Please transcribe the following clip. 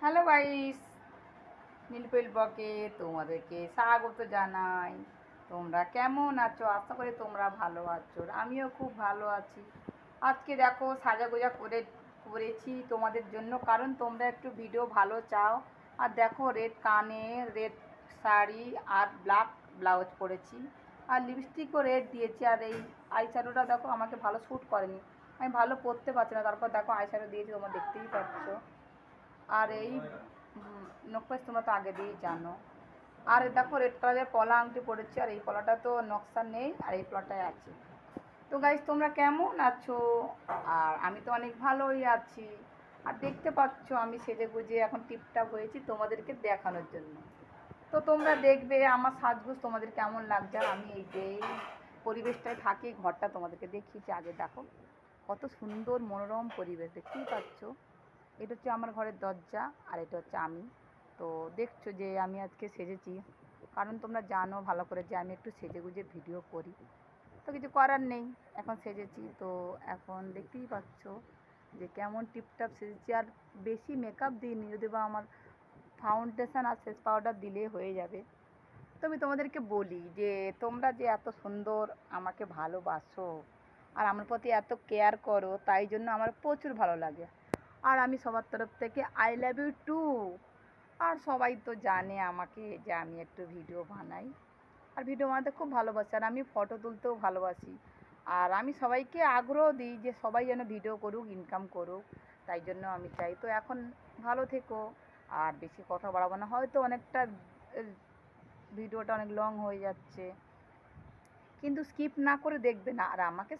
Hello guys, নীলপেল ব্লগে তোমাদেরকে স্বাগত জানাই। তোমরা কেমন আছো? আশা করি তোমরা ভালো আছো। আমিও খুব ভালো আছি। আজকে দেখো সাজাগোজা করেছি তোমাদের জন্য, কারণ তোমরা একটু ভিডিও ভালো চাও। আর দেখো রেড কানে, রেড শাড়ি আর ব্ল্যাক ব্লাউজ পরেছি, আর লিপস্টিকও রেড দিয়েছি। আর এই আই শ্যাডোটা দেখো আমাকে ভালো শ্যুট করেনি, আমি ভালো পরতে পারছি না। তারপর দেখো আই শ্যাডো দিয়েছি, তোমরা দেখতেই পাচ্ছ। আর এই নখপাশ তোমরা তো আগে দিয়েই জানো। আর দেখো রেড কালারের পলা আংটি পড়েছি, আর এই পলাটা তো নকশা নেই, আর এই পলাটাই আছে। তো গাইজ তোমরা কেমন আছো? আর আমি তো অনেক ভালোই আছি। আর দেখতে পাচ্ছ আমি সেজে গুজে এখন টিপটাপ হয়েছি তোমাদেরকে দেখানোর জন্য। তো তোমরা দেখবে আমার সাজগোজ তোমাদের কেমন লাগছে। আর আমি এই যে পরিবেশটায় থাকি, ঘরটা তোমাদেরকে দেখিয়েছি আগে। দেখো কত সুন্দর মনোরম পরিবেশ, দেখতেই পাচ্ছ। এটা হচ্ছে আমার ঘরের দরজা, আর এটা হচ্ছে আমি। তো দেখছো যে আমি আজকে সেজেছি, কারণ তোমরা জানো ভালো করে যে আমি একটু সেজে গুজে ভিডিও করি। তো কিছু করার নেই, এখন সেজেছি। তো এখন দেখতেই পাচ্ছ যে কেমন টিপটাপ সেজেছি। আর বেশি মেকআপ দিইনি, যদি বা আমার ফাউন্ডেশন আর ফেস পাউডার দিলে হয়ে যাবে। তো আমি তোমাদেরকে বলি যে তোমরা যে এত সুন্দর আমাকে ভালোবাসো আর আমার প্রতি এত কেয়ার করো, তাই জন্য আমার প্রচুর ভালো লাগে। আর আমি সবার তরফ থেকে আই লাভ ইউ টু। আর সবাই তো জানে আমাকে যে আমি একটু ভিডিও বানাই, আর ভিডিও বানাতে খুব ভালোবাসি, আর আমি ফটো তুলতেও ভালোবাসি। আর আমি সবাইকে আগ্রহ দিই যে সবাই যেন ভিডিও করুক, ইনকাম করুক। তাই জন্য আমি চাই। তো এখন ভালো থেকো। আর বেশি কথা বাড়াবো না, হয়তো অনেকটা ভিডিওটা অনেক লং হয়ে যাচ্ছে, কিন্তু স্কিপ না করে দেখবে না। আর আমাকে